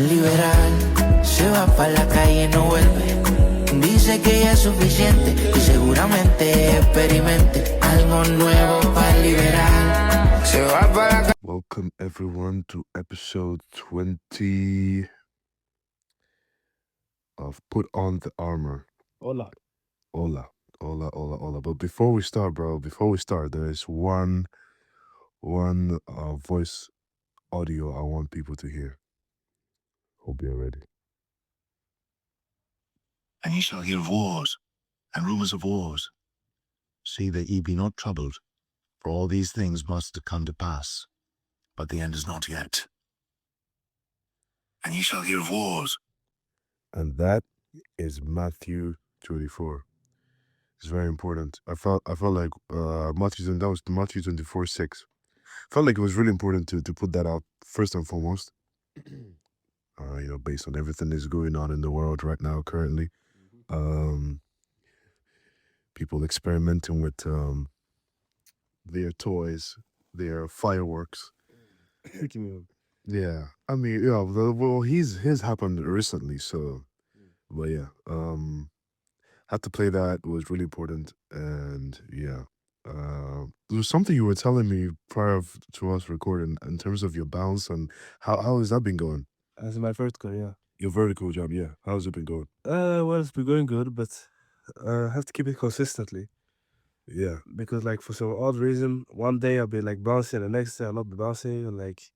liberal, se va pa' la calle y no vuelve. Dice que ya es suficiente y seguramente experimente algo nuevo para liberar. Se va pa' la calle. Welcome everyone to episode 20 of Put on the Armor. Hola. Hola. But before we start, there is one voice audio I want people to hear. Hope you're ready. And ye shall hear of wars, and rumours of wars. See that ye be not troubled, for all these things must come to pass, but the end is not yet. And ye shall hear of wars. And that is Matthew 24. It's very important. I felt like that was Matthew 24:6. Felt like it was really important to put that out first and foremost. Based on everything that's going on in the world right now currently. People experimenting with their toys, their fireworks. Yeah. I mean, yeah, well, his happened recently, so but yeah. Had to play that. It was really important. And yeah. There was something you were telling me prior to us recording in terms of your bounce and how has that been going? That's my first goal, yeah. Your vertical jump, yeah. How's it been going? Well, it's been going good, but I have to keep it consistently. Yeah. Because, like, for some odd reason, one day I'll be, like, bouncing, the next day I'll not be bouncing, and, like,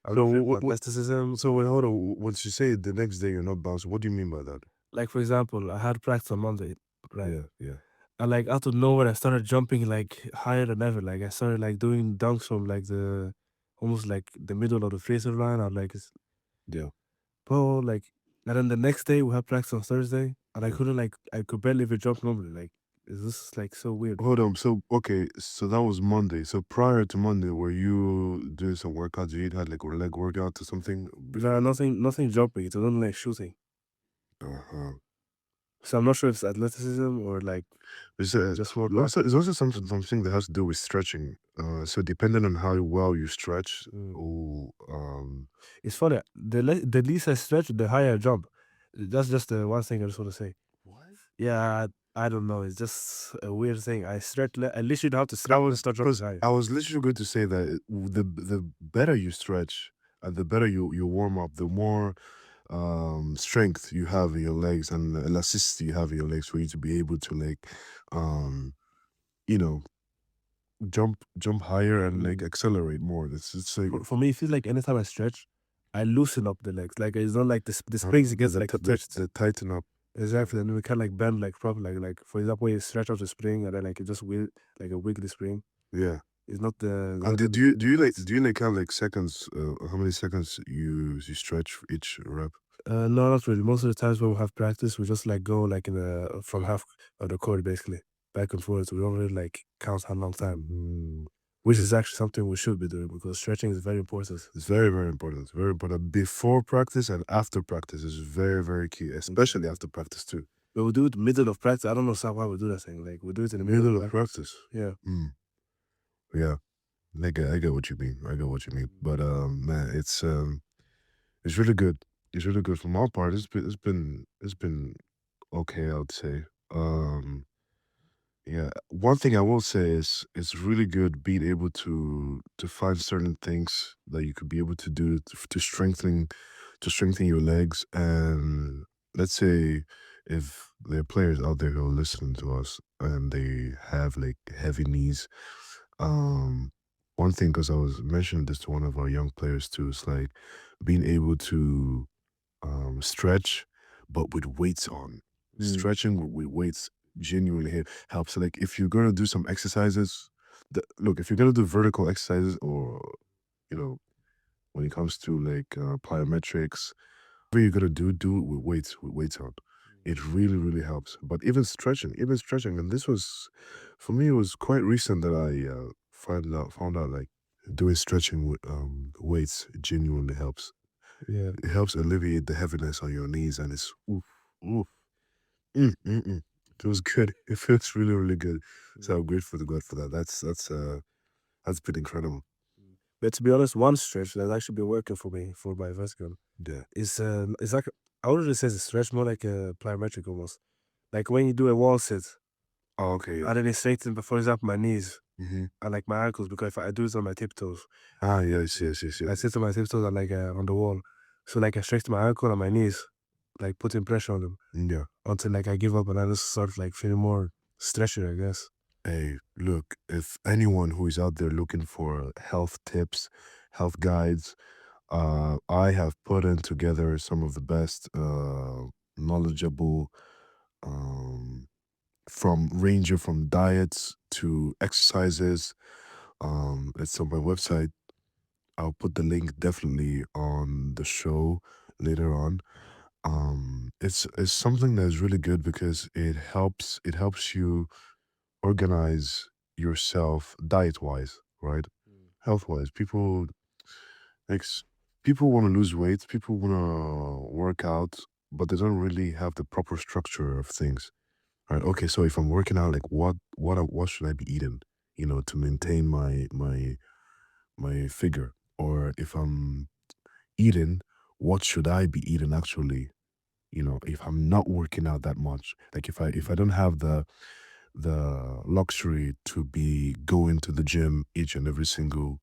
I'll So feel what- plasticism. So wait, hold on. Once you say the next day you're not bouncing, what do you mean by that? Like, for example, I had practice on Monday, right? Yeah. And, like, out of nowhere, I started jumping, like, higher than ever. Like, I started, like, doing dunks from, like, almost, like, the middle of the free throw line. I'm like, Yeah. bro, like, and then the next day we had practice on Thursday, and I Yeah. couldn't, like, I could barely even jump normally. Like, this is, like, so weird. Hold on. So okay, so that was Monday. So prior to Monday, were you doing some workouts? You had like a leg workout or something? No, nothing jumping. It was only, like, shooting. Uh-huh. So I'm not sure if it's athleticism or, like, It's just more also something that has to do with stretching. So depending on how well you stretch, It's funny. The least I stretch, the higher I jump. That's just the one thing I just want to say. what? Yeah, I don't know. It's just a weird thing. I literally have to stretch and start jumping higher. I was literally going to say that the better you stretch and the better you warm up, the more strength you have in your legs and the elasticity you have in your legs for you to be able to like jump higher and like accelerate more. It's like For me, it feels like anytime I stretch, I loosen up the legs. Like, it's not like the springs against, like, stretched. they tighten up. Exactly, and we can, like, bend, like, properly. Like, for example, you stretch out the spring and then, like, it just like a wiggly spring. Yeah. It's not the. And do you like have like seconds? How many seconds you stretch for each rep? No, not really. Most of the times when we have practice, we just, like, go, like, from half of the court, basically, back and forth. We don't really, like, count how long time, which is actually something we should be doing because stretching is very important. It's very, very important. It's very important. Before practice and after practice is very, very key, especially after practice too. But we do it middle of practice. I don't know why we do that thing. Like, we do it in the Middle of practice. Yeah. Yeah. I get what you mean. But man, it's really good. It's really good from our part. It's been okay, I would say. Yeah. One thing I will say is it's really good being able to find certain things that you could be able to do to strengthen your legs. And let's say if there are players out there who are listening to us and they have like heavy knees, one thing, because I was mentioning this to one of our young players too, is like being able to stretch but with weights on. Stretching with weights genuinely helps. Like if you're gonna do some exercises, if you're gonna do vertical exercises or when it comes to like plyometrics, whatever you're gonna do it with weights on. It really, really helps. But even stretching, and this was, for me, it was quite recent that I found out like doing stretching with weights genuinely helps. Yeah. It helps alleviate the heaviness on your knees, and it's oof. It feels good. It feels really, really good. So I'm grateful to God for that. That's been incredible. But to be honest, one stretch that's actually been working for me for my vertical Yeah. is it's like I wouldn't say it's a stretch, more like a plyometric almost. Like when you do a wall sit, Oh, okay. Yeah. and then they straighten, but for example, my knees Mm-hmm. and like my ankles, because if I do it on my tiptoes, Ah, yes, yes, yes, I yes. sit on my tiptoes and like on the wall. So like I stretch my ankle and my knees, like putting pressure on them Yeah. until like I give up and I just start like feeling more stretchy, I guess. Hey, look, if anyone who is out there looking for health tips, health guides, I have put in together some of the best knowledgeable um from ranger from diets to exercises. It's on my website. I'll put the link definitely on the show later on. It's something that's really good because it helps you organize yourself diet wise, right? Health wise. Like people want to lose weight, people want to work out, but they don't really have the proper structure of things. Right. Okay. So if I'm working out, like what should I be eating, to maintain my figure? Or if I'm eating, what should I be eating actually? If I'm not working out that much, like if I don't have the luxury to be going to the gym each and every single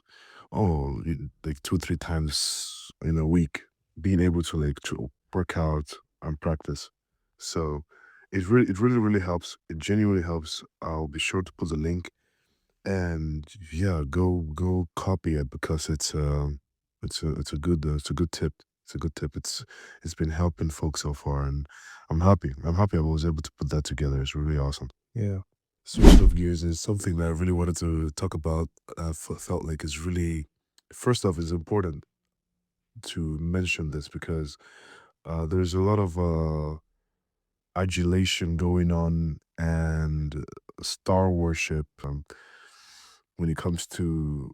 like 2 3 times in a week, being able to like to work out and practice. So it really helps. It genuinely helps. I'll be sure to put the link, and yeah, go copy it because it's a good tip. It's a good tip. It's been helping folks so far, and I'm happy I was able to put that together. It's really awesome. Yeah. Switch of gears is something that I really wanted to talk about. Felt like it's really, first off, it's important to mention this because there's a lot of adulation going on and star worship when it comes to,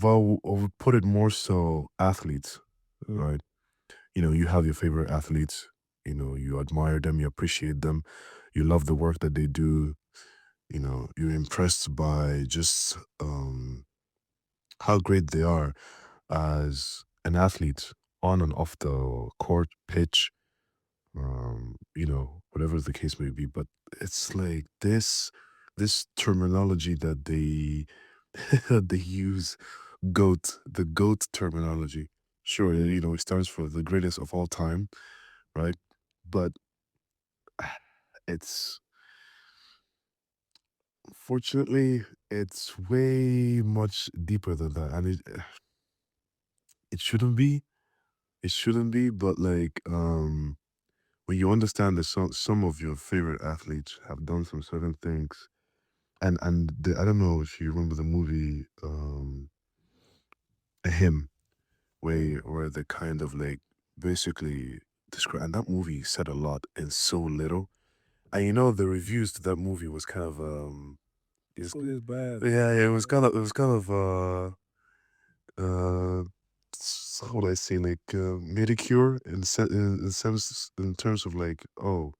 well, I would put it more so athletes, Mm. right? You have your favorite athletes, you admire them, you appreciate them, you love the work that they do, you're impressed by just how great they are as an athlete on and off the court, pitch, whatever the case may be. But it's like this terminology that they they use, GOAT, the GOAT terminology. Sure, it stands for the greatest of all time, right? But it's fortunately it's way much deeper than that, and it shouldn't be. It shouldn't be, but like when you understand that some of your favorite athletes have done some certain things, and I don't know if you remember the movie Him, where they kind of like basically describe, and that movie said a lot in so little. And the reviews to that movie was kind of This is bad. yeah, it was kind of uh how would I say, like medicure in sense, in terms of like, oh,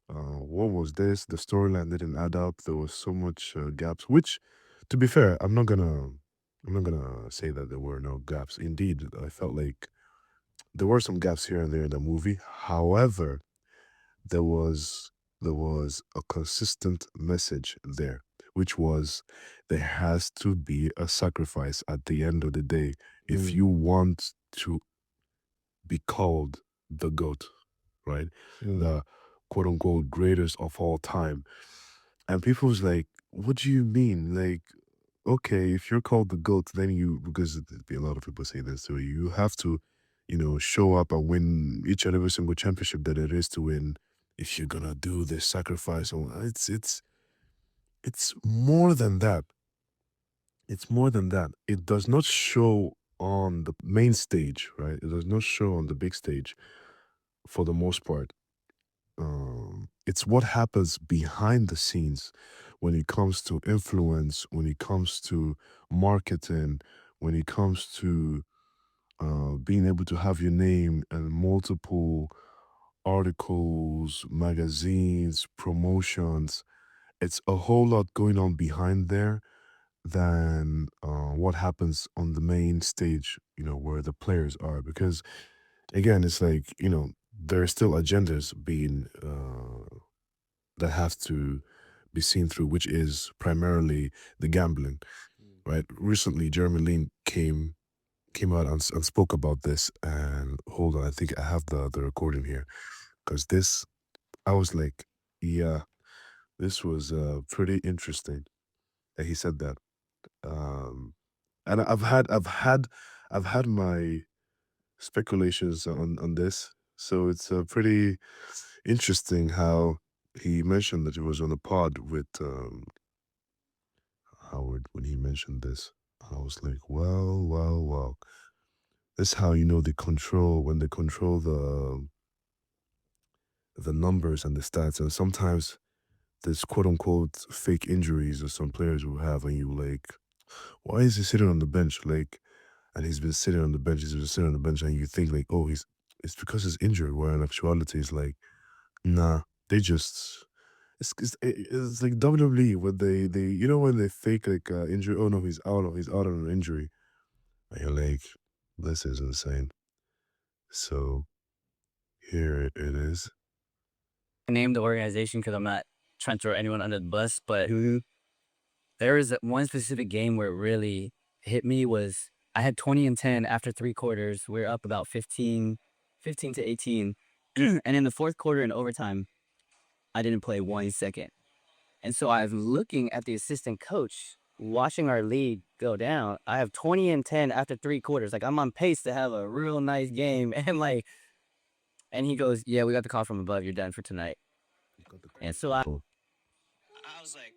what was this? The storyline didn't add up. There was so much gaps. Which, to be fair, I'm not gonna say that there were no gaps. Indeed, I felt like there were some gaps here and there in the movie. However, there was there was a consistent message there, which was there has to be a sacrifice at the end of the day if Mm. you want to be called the GOAT, right? Mm. The quote unquote greatest of all time. And people was like, what do you mean? Like, okay, if you're called the GOAT, then because there'd be a lot of people say this, so you have to, show up and win each and every single championship that it is to win if you're gonna do this sacrifice. It's more than that. It's more than that. It does not show on the main stage, right? It does not show on the big stage for the most part. It's what happens behind the scenes when it comes to influence, when it comes to marketing, when it comes to being able to have your name in multiple articles, magazines, promotions. It's a whole lot going on behind there than what happens on the main stage, where the players are. Because again, it's like, there are still agendas being that have to be seen through, which is primarily the gambling, right? Recently, Jeremy Lin came out and spoke about this. And hold on, I think I have the recording here, because this, I was like, yeah, this was pretty interesting that he said that. Um, and I've had my speculations on this. So it's pretty interesting how he mentioned that he was on a pod with Howard when he mentioned this. I was like, well, well, well. That's how they control, when they control the numbers and the stats. And sometimes there's quote unquote fake injuries that some players will have, and you like, why is he sitting on the bench? Like, and he's been sitting on the bench, and you think like, oh, it's because he's injured. Where in actuality, it's like, nah, they just it's like WWE when they when they fake like injury. Oh no, he's out on an injury, and you're like, this is insane. So here it is. Name the organization because I'm not trying to throw anyone under the bus, but there was one specific game where it really hit me. Was I had 20 and 10 after 3 quarters. We're up about 15 to 18. And in the fourth quarter in overtime, I didn't play 1 second. And so I was looking at the assistant coach, watching our lead go down. I have 20 and 10 after 3 quarters. Like, I'm on pace to have a real nice game. And he goes, yeah, we got the call from above. You're done for tonight. And so I was like,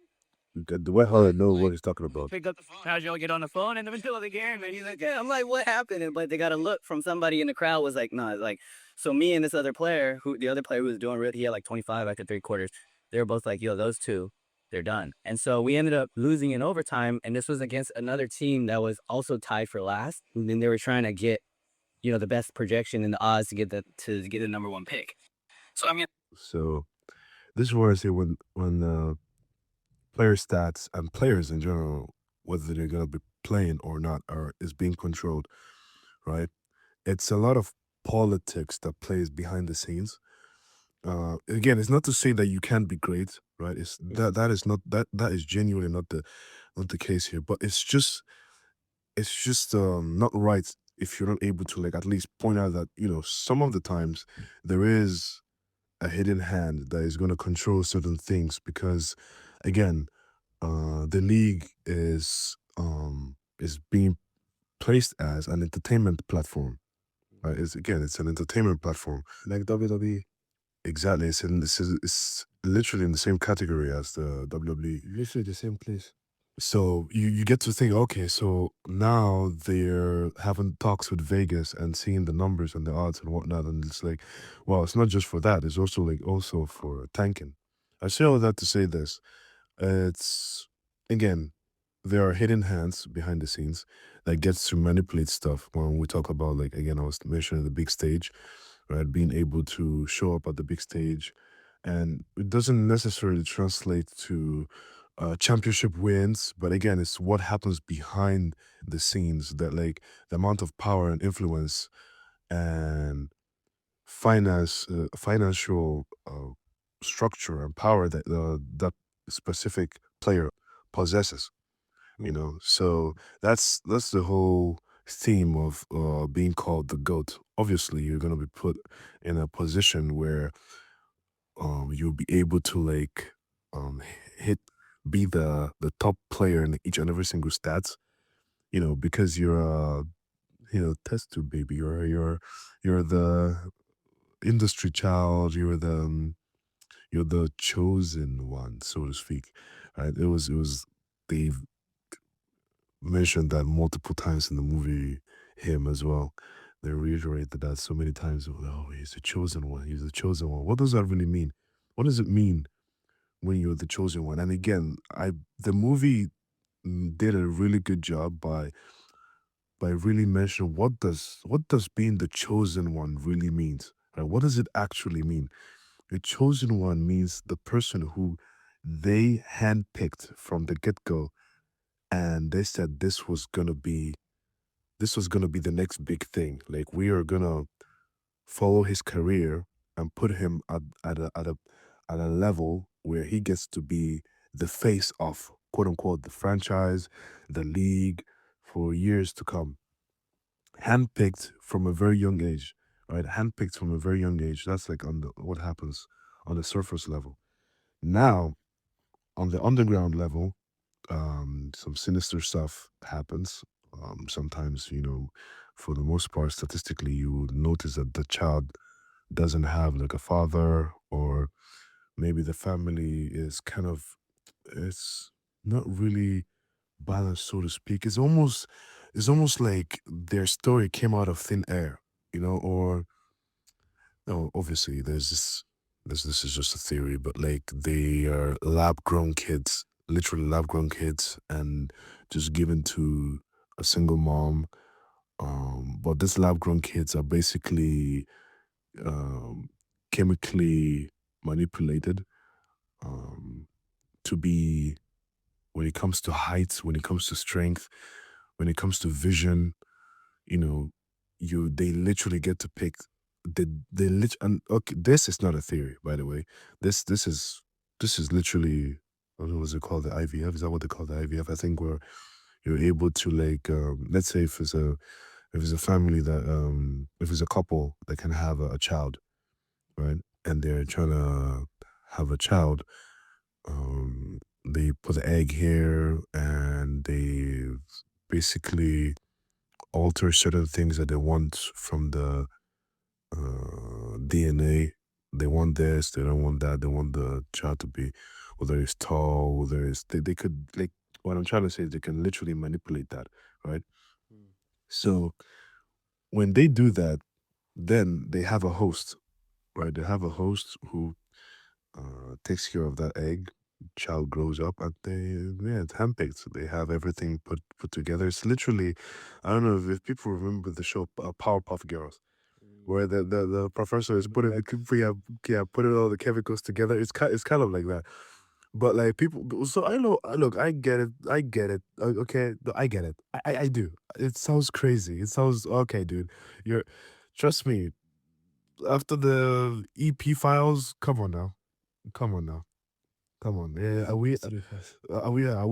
The White Hollow know what he's talking about. pick up the phone. How'd y'all get on the phone in the middle of the game? And he's like, yeah. I'm like, what happened? But they got a look from somebody in the crowd was like, no, like, so me and this other player, the other player who was doing really, he had like 25 after 3 quarters. They were both like, yo, those two, they're done. And so we ended up losing in overtime. And this was against another team that was also tied for last. And then they were trying to get, the best projection and the odds to get the number one pick. So, I mean, So this is where I say when player stats and players in general, whether they're gonna be playing or not, is being controlled, right? It's a lot of politics that plays behind the scenes. Again, it's not to say that you can't be great, right? It's that is not that is genuinely not the case here. But it's just not right if you're not able to like at least point out that some of the times there is a hidden hand that is going to control certain things, because again, the league is being placed as an entertainment platform. Right? It's an entertainment platform. Like WWE. Exactly. It's literally in the same category as the WWE. Literally the same place. So you get to think, okay, so now they're having talks with Vegas and seeing the numbers and the odds and whatnot, and it's like, well, it's not just for that; it's also for tanking. I say all that to say this: it's again, there are hidden hands behind the scenes that gets to manipulate stuff. When we talk about, like, again, I was mentioning the big stage, right? Being able to show up at the big stage, and it doesn't necessarily translate to championship wins, but again, it's what happens behind the scenes, that like the amount of power and influence and financial structure and power that that specific player possesses. So that's the whole theme of being called the GOAT. Obviously, you're gonna be put in a position where you'll be able to like hit be the top player in each and every single stats, because you're a test tube baby. You're the industry child. You're the chosen one, so to speak. Right? It was they've mentioned that multiple times in the movie, him as well. They reiterated that so many times. Oh, he's the chosen one. He's the chosen one. What does that really mean? What does it mean when you're the chosen one? And again, the movie did a really good job by really mentioning what does being the chosen one really means. Right? What does it actually mean? The chosen one means the person who they handpicked from the get go and they said this was gonna be the next big thing. Like we are gonna follow his career and put him at a level where he gets to be the face of quote unquote the franchise, the league for years to come. Handpicked from a very young age, right? Handpicked from a very young age. That's like on the what happens on the surface level. Now on the underground level, some sinister stuff happens. Sometimes, for the most part, statistically, you would notice that the child doesn't have like a father, or maybe the family is kind of it's not really balanced, so to speak. It's almost like their story came out of thin air, or no, obviously this is just a theory, but like they are lab grown kids, literally lab grown kids, and just given to a single mom. But these lab grown kids are basically um chemically manipulated um to be, when it comes to height, when it comes to strength, when it comes to vision, you know, they literally get to pick and okay, this is not a theory, by the way. This is literally, I don't know, what's it called, the IVF? Is that what they call the IVF? I think where you're able to like let's say if it's a family that if it's a couple that can have a child, right? And they're trying to have a child, they put the egg here and they basically alter certain things that they want from the DNA. They want this, they don't want that. They want the child to be, whether it's tall, whether it's they could like, what I'm trying to say is they can literally manipulate that, right? So when they do that, then they have a host, right? They have a host who takes care of that egg. Child grows up and it's handpicked. So they have everything put together. It's literally, I don't know if people remember the show Powerpuff Girls, where the professor is putting putting all the chemicals together. It's kind of like that. But like people, so I know. Look, I get it. I get it. Okay, no, I get it. I do. It sounds crazy. It sounds okay, dude. You're, trust me. After the EP files, come on now. Come on now. Come on. Yeah, are we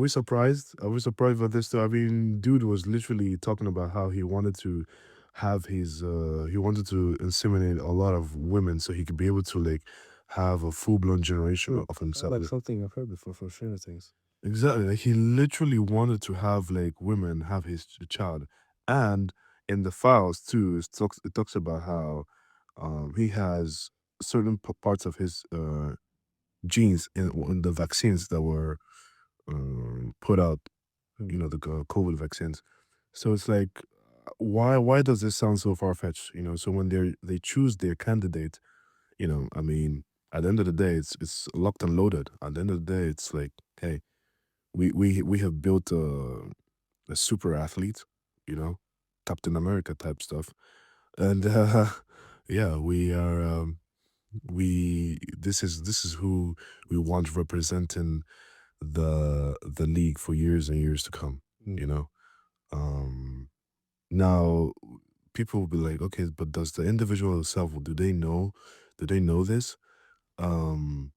surprised? Are we surprised by this too? I mean, dude was literally talking about how he wanted to he wanted to inseminate a lot of women so he could be able to like have a full-blown generation of himself. Like something I've heard before from Stranger Things. Exactly. Like he literally wanted to have like women have his child. And in the files too, it talks about how he has certain parts of his genes in the vaccines that were put out, the COVID vaccines. So it's like, why does this sound so far fetched? So when they choose their candidate, I mean, at the end of the day, it's locked and loaded. At the end of the day, it's like, hey, we have built a super athlete, Captain America type stuff, and yeah, we are. We this is who we want representing the league for years and years to come. You know, um, now people will be like, okay, but does the individual itself, do they know? Do they know this? Um,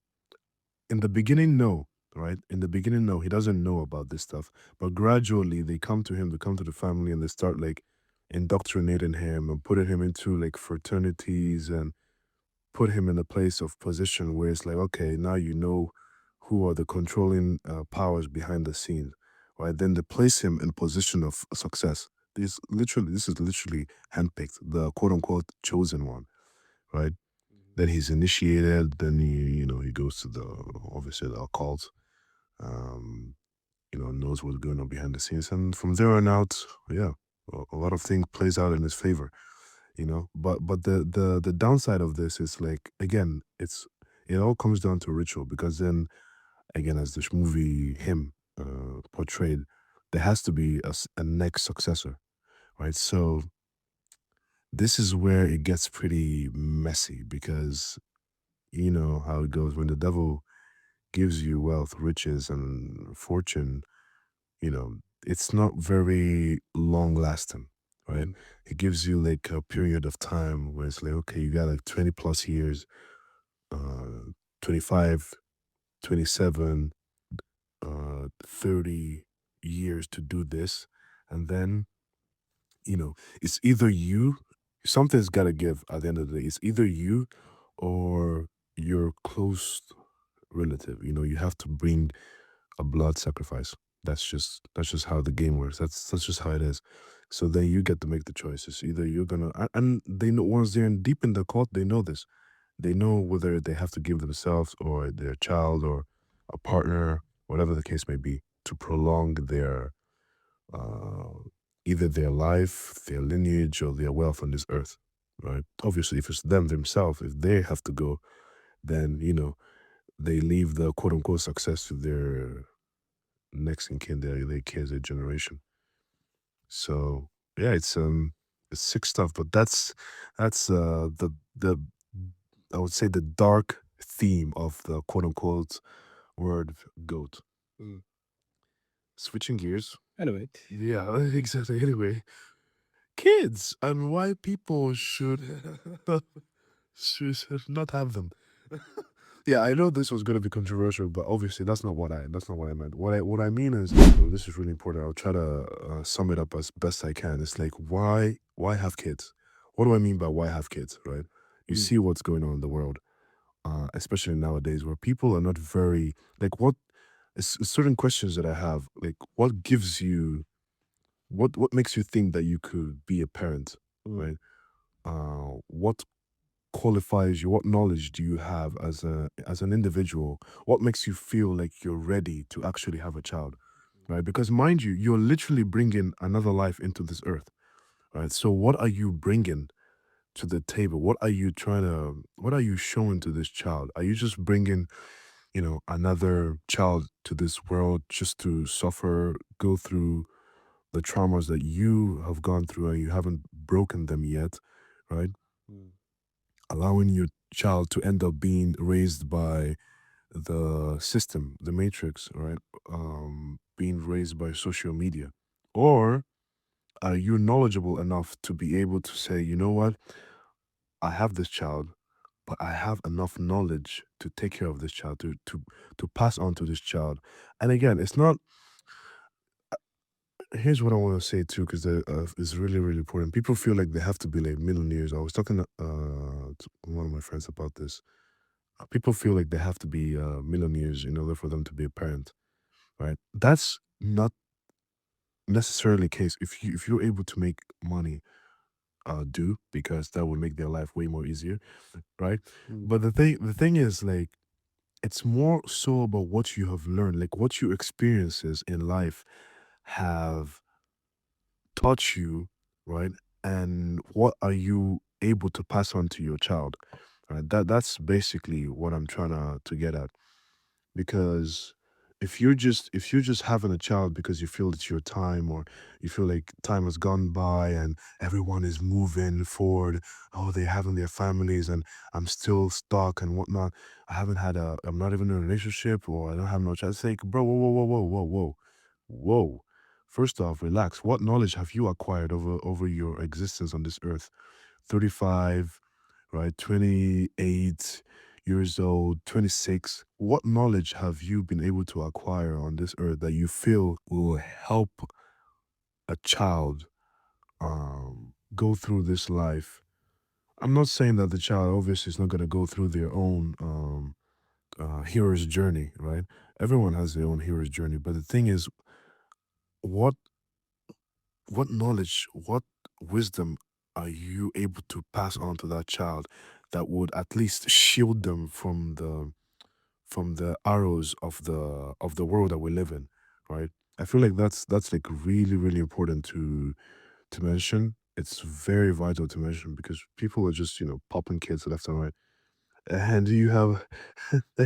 in the beginning, no, right? In the beginning, no, he doesn't know about this stuff. But gradually, they come to the family, and they start like indoctrinating him and putting him into like fraternities and put him in a place of position where it's like, okay, now you know who are the controlling powers behind the scenes, right? Then they place him in position of success. This is literally handpicked, the quote unquote chosen one, right? Then he's initiated. Then he goes to the, obviously, the occult. Um, knows what's going on behind the scenes, and from there on out, yeah, a lot of things plays out in his favor. But the downside of this is like, again, it all comes down to ritual, because then again, as this movie him portrayed, there has to be a next successor, right? So this is where it gets pretty messy, because you know how it goes when the devil gives you wealth, riches, and fortune. it's not very long lasting, right? It gives you like a period of time where it's like, okay, you got like 20 plus years, 25, 27, 30 years to do this. And then, it's either something's got to give at the end of the day. It's either you or your close relative. You have to bring a blood sacrifice. That's just how the game works. That's just how it is. So then you get to make the choices. Either you're gonna and they know once they're deep in the cult, they know this. They know whether they have to give themselves or their child or a partner, whatever the case may be, to prolong their uh, either their life, their lineage, or their wealth on this earth. Right? Obviously, if it's them themselves, if they have to go, then they leave the quote unquote success to their next in kin, their kids, their generation. So yeah, it's sick stuff. But that's the I would say the dark theme of the quote unquote word goat. Switching gears. Anyway, Yeah, exactly. Anyway, kids and why people should should not have them. Yeah, I know this was going to be controversial, but obviously that's not what I meant. What I mean is, this is really important. I'll try to sum it up as best I can. It's like why have kids? What do I mean by why have kids? Right? You see what's going on in the world, especially nowadays, where people are not very like what. It's certain questions that I have, like what gives you, what makes you think that you could be a parent, right? What qualifies you? What knowledge do you have as an individual? What makes you feel like you're ready to actually have a child, right? Because mind you, you're literally bringing another life into this earth, right? So what are you bringing to the table? What are you showing to this child? Are you just bringing, another child to this world just to suffer, go through the traumas that you have gone through and you haven't broken them yet, right? Allowing your child to end up being raised by the system, the matrix, right? Being raised by social media. Or are you knowledgeable enough to be able to say, you know what, I have this child, but I have enough knowledge to take care of this child, to pass on to this child. And again, it's not. Here's what I want to say too, because it's really, really important. People feel like they have to be like millionaires. I was talking to one of my friends about this. People feel like they have to be millionaires in order for them to be a parent, right? That's not necessarily the case. If you're able to make money, do, because that would make their life way more easier, right? But the thing is, like, it's more so about what you have learned, like what your experiences in life have taught you, right? And what are you able to pass on to your child? Right? That's basically what I'm trying to get at. Because if you're just having a child because you feel it's your time, or you feel like time has gone by and everyone is moving forward, oh, they're having their families and I'm still stuck and whatnot. I'm not even in a relationship, or I don't have no child. It's like, bro, whoa, whoa, whoa, whoa, whoa, whoa. First off, relax. What knowledge have you acquired over your existence on this earth? 35, right? 28 years old, 26. What knowledge have you been able to acquire on this earth that you feel will help a child go through this life? I'm not saying that the child obviously is not going to go through their own hero's journey, right? Everyone has their own hero's journey. But the thing is, what what knowledge, what wisdom are you able to pass on to that child that would at least shield them from the arrows of the world that we live in, right? I feel like that's like really, really important to mention. It's very vital to mention because people are just popping kids left and right, and you have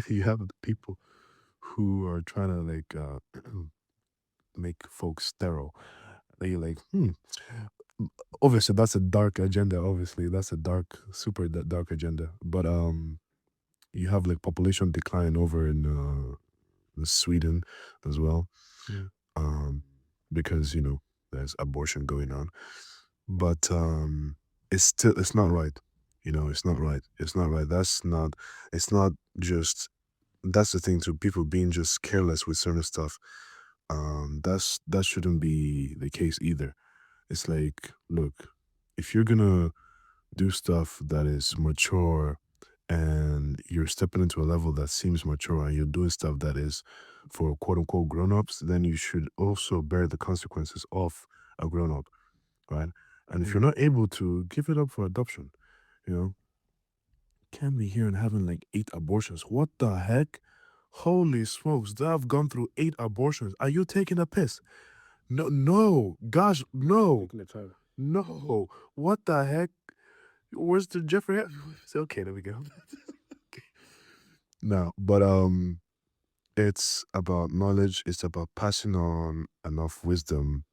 you have the people who are trying to like make folks sterile. That you're like, obviously that's a dark agenda. Obviously that's a super dark agenda. But you have like population decline over in Sweden as well. Um, because there's abortion going on, but it's not right. It's not right. It's not right. It's not just that's the thing too. People being just careless with certain stuff. That shouldn't be the case either. It's like, look, if you're gonna do stuff that is mature and you're stepping into a level that seems mature and you're doing stuff that is for quote unquote grown-ups, then you should also bear the consequences of a grown-up, right? And if you're not able to, give it up for adoption. you know can't be here and having like 8 abortions. What the heck? Holy smokes, I've gone through 8 abortions. Are you taking a piss? No, gosh, no. Taking the time. No. What the heck? Where's the Jeffrey? Okay, there we go. No, but it's about knowledge. It's about passing on enough wisdom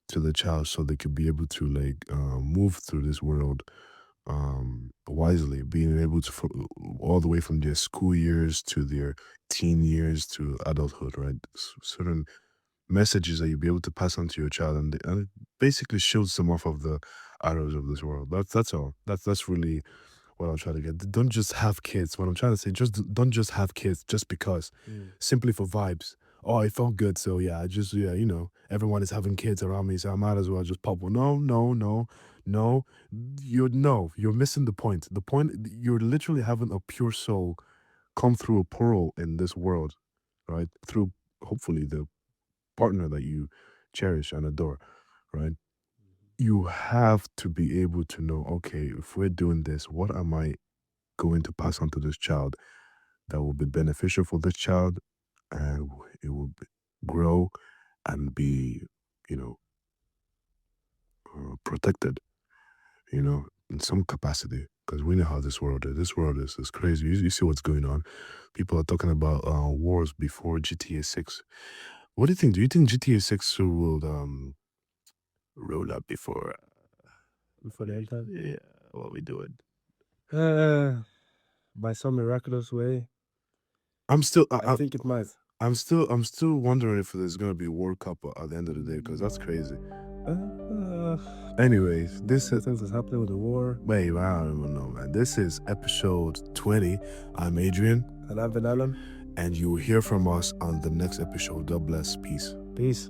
to the child so they could be able to move through this world wisely, being able to all the way from their school years to their teen years to adulthood, right? Certain messages that you'll be able to pass on to your child, and it basically shields them off of the arrows of this world. That's all. That's really what I'm trying to get. Don't just have kids. What I'm trying to say, don't just have kids just because, simply for vibes. Oh, it felt good, so yeah, everyone is having kids around me, so I might as well just pop one. No. You're missing the point. The point, you're literally having a pure soul come through a portal in this world, right? Through hopefully the partner that you cherish and adore, right? You have to be able to know, okay, if we're doing this, what am I going to pass on to this child that will be beneficial for this child, and it will grow and be, you know, protected, in some capacity. Because we know how this world is. This world is crazy. You see what's going on. People are talking about wars before GTA 6. What do you think? Do you think GTA 6 will roll up before the end time. yeah, what we doing? By some miraculous way, I'm still I think it might. I'm still wondering if there's gonna be World Cup at the end of the day, because that's crazy. Anyways, this is things that's happening with the war. wait, I don't even know, man. This is episode 20. I'm Adrian, And I've been Alan. and you will hear from us on the next episode. God bless. Peace. Peace.